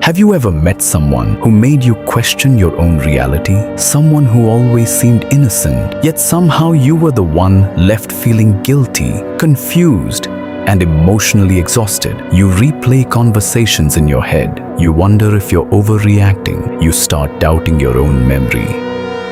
Have you ever met someone who made you question your own reality? Someone who always seemed innocent, yet somehow you were the one left feeling guilty, confused, and emotionally exhausted. You replay conversations in your head. You wonder if you're overreacting. You start doubting your own memory,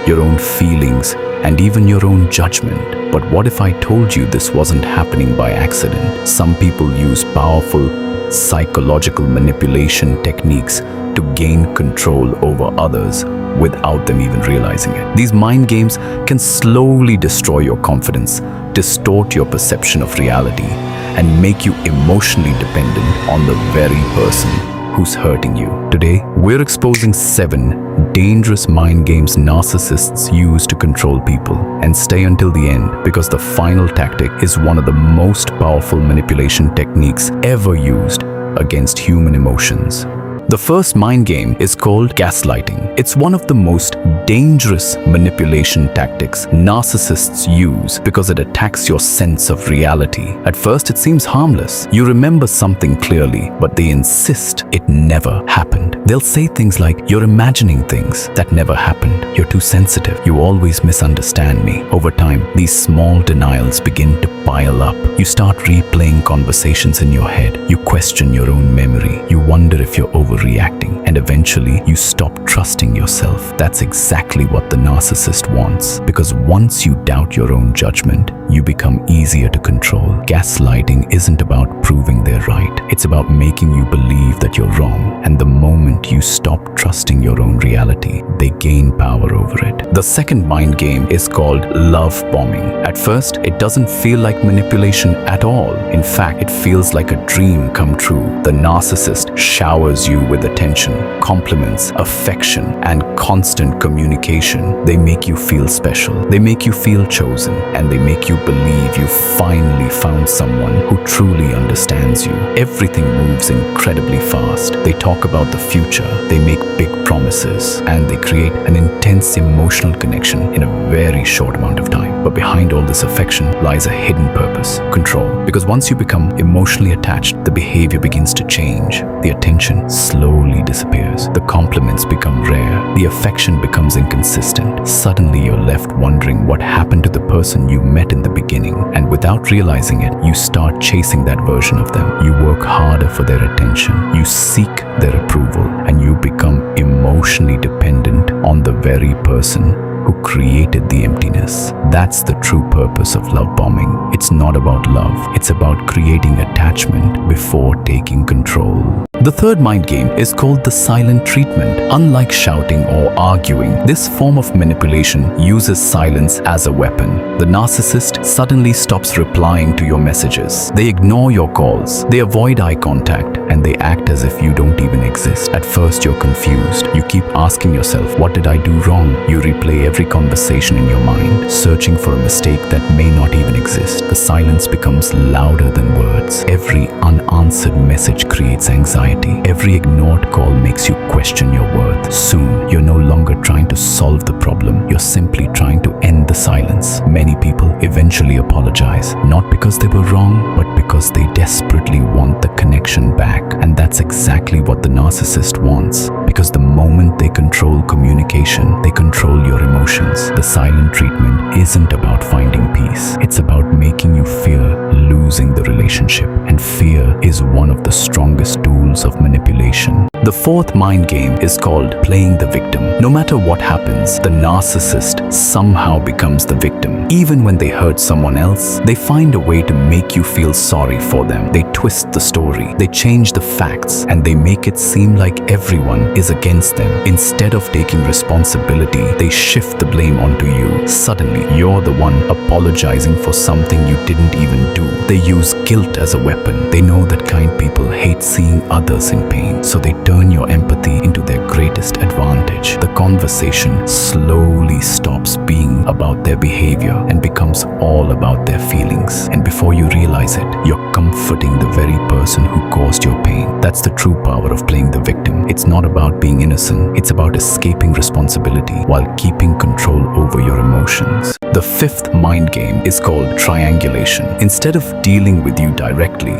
your own feelings, and even your own judgment. But what if I told you this wasn't happening by accident? Some people use powerful psychological manipulation techniques to gain control over others without them even realizing it. These mind games can slowly destroy your confidence, distort your perception of reality, and make you emotionally dependent on the very person who's hurting you. Today, we're exposing 7 dangerous mind games narcissists use to control people. And stay until the end, because the final tactic is one of the most powerful manipulation techniques ever used against human emotions. The first mind game is called gaslighting. It's one of the most dangerous manipulation tactics narcissists use because it attacks your sense of reality. At first, it seems harmless. You remember something clearly, but they insist it never happened. They'll say things like, "You're imagining things that never happened. You're too sensitive. You always misunderstand me." Over time, these small denials begin to pile up. You start replaying conversations in your head. You question your own memory. You wonder if you're overreacting, and eventually you stop trusting yourself. That's exactly what the narcissist wants, because once you doubt your own judgment, you become easier to control. Gaslighting isn't about proving they're right. It's about making you believe that you're wrong, and the moment you stop trusting your own reality, they gain power over it. The second mind game is called love bombing. At first, it doesn't feel like manipulation at all. In fact, it feels like a dream come true. The narcissist showers you with attention, compliments, affection, and constant communication. They make you feel special. They make you feel chosen, and they make you believe you finally found someone who truly understands you. Everything moves incredibly fast. They talk about the future, they make big promises, and they create an intense emotional connection in a very short amount of time. But behind all this affection lies a hidden purpose: control. Because once you become emotionally attached, the behavior begins to change. The attention slowly disappears. The compliments become rare. The affection becomes inconsistent. Suddenly you're left wondering what happened to the person you met in the beginning. And without realizing it, you start chasing that version of them. You work harder for their attention. You seek their approval, and you become emotionally dependent on the very person who created the emptiness. That's the true purpose of love bombing. It's not about love. It's about creating attachment before taking control. The third mind game is called the silent treatment. Unlike shouting or arguing, this form of manipulation uses silence as a weapon. The narcissist suddenly stops replying to your messages. They ignore your calls. They avoid eye contact, and they act as if you don't even exist. At first, you're confused. You keep asking yourself, what did I do wrong? You replay every conversation in your mind, searching for a mistake that may not even exist. The silence becomes louder than words. Every unanswered message creates anxiety. Every ignored call makes you question your worth. Soon, you're no longer trying to solve the problem. You're simply trying to end the silence. Many people eventually apologize, not because they were wrong, but because they desperately want the connection back. And that's exactly what the narcissist wants. Because the moment they control communication, they control your emotions. The silent treatment isn't about finding peace. It's about making you fear losing the relationship. And fear is one of the strongest tools of manipulation. The fourth mind game is called playing the victim. No matter what happens, the narcissist somehow becomes the victim. Even when they hurt someone else, they find a way to make you feel sorry for them. They twist the story, they change the facts, and they make it seem like everyone is against them. Instead of taking responsibility, they shift the blame onto you. Suddenly, you're the one apologizing for something you didn't even do. They use guilt as a weapon. They know that kind people hate seeing others in pain, so they turn your empathy into their greatest advantage. The conversation slowly stops being about their behavior and becomes all about their feelings. And before you realize it, you're comforting the very person who caused your pain. That's the true power of playing the victim. It's not about being innocent. It's about escaping responsibility while keeping control over your emotions. The fifth mind game is called triangulation. Instead of dealing with you directly,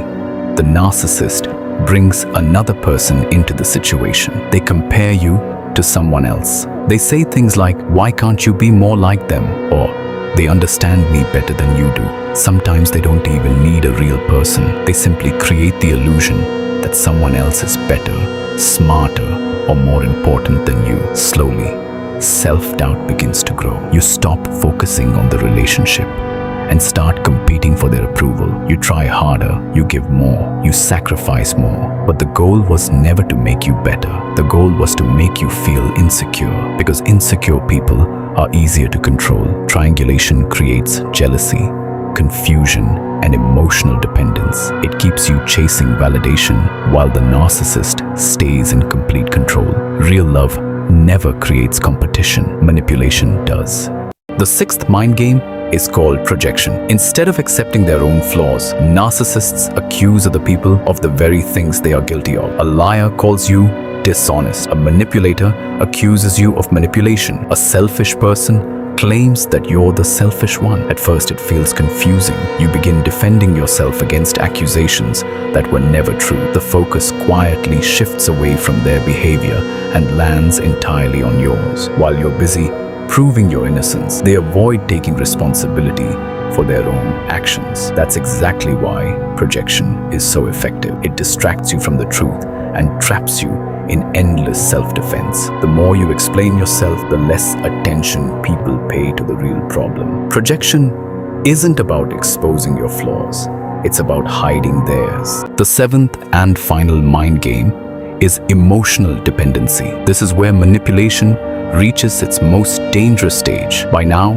the narcissist brings another person into the situation. They compare you to someone else. They say things like, "Why can't you be more like them?" Or, "They understand me better than you do." Sometimes they don't even need a real person. They simply create the illusion that someone else is better, smarter, or more important than you. Slowly, self-doubt begins to grow. You stop focusing on the relationship and start competing for their approval. You try harder, you give more, you sacrifice more. But the goal was never to make you better. The goal was to make you feel insecure, because insecure people are easier to control. Triangulation creates jealousy, confusion, and emotional dependence. It keeps you chasing validation while the narcissist stays in complete control. Real love never creates competition. Manipulation does. The sixth mind game is called projection. Instead of accepting their own flaws, narcissists accuse other people of the very things they are guilty of. A liar calls you dishonest. A manipulator accuses you of manipulation. A selfish person claims that you're the selfish one. At first, it feels confusing. You begin defending yourself against accusations that were never true. The focus quietly shifts away from their behavior and lands entirely on yours. While you're busy proving your innocence, they avoid taking responsibility for their own actions. That's exactly why projection is so effective. It distracts you from the truth and traps you in endless self-defense. The more you explain yourself, the less attention people pay to the real problem. Projection isn't about exposing your flaws. It's about hiding theirs. The seventh and final mind game is emotional dependency. This is where manipulation reaches its most dangerous stage. By now,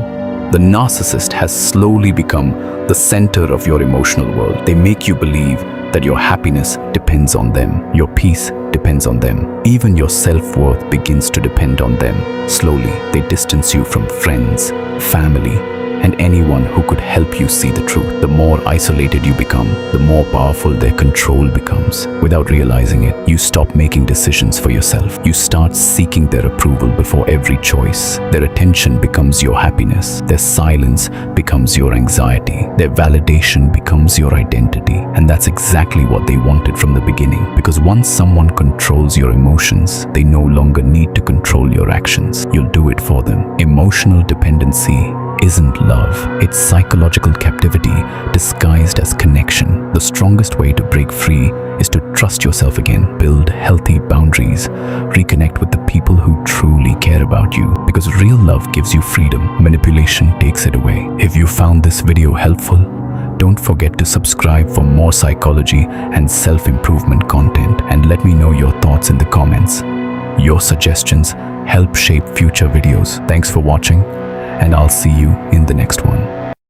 the narcissist has slowly become the center of your emotional world. They make you believe that your happiness depends on them, your peace depends on them, even your self-worth begins to depend on them. Slowly, they distance you from friends, family, and anyone who could help you see the truth. The more isolated you become, the more powerful their control becomes. Without realizing it, you stop making decisions for yourself. You start seeking their approval before every choice. Their attention becomes your happiness. Their silence becomes your anxiety. Their validation becomes your identity. And that's exactly what they wanted from the beginning. Because once someone controls your emotions, they no longer need to control your actions. You'll do it for them. Emotional dependency isn't love. It's psychological captivity disguised as connection. The strongest way to break free is to trust yourself again, build healthy boundaries, reconnect with the people who truly care about you. Because real love gives you freedom, manipulation takes it away. If you found this video helpful, don't forget to subscribe for more psychology and self-improvement content, and let me know your thoughts in the comments. Your suggestions help shape future videos. Thanks for watching, and I'll see you in the next one.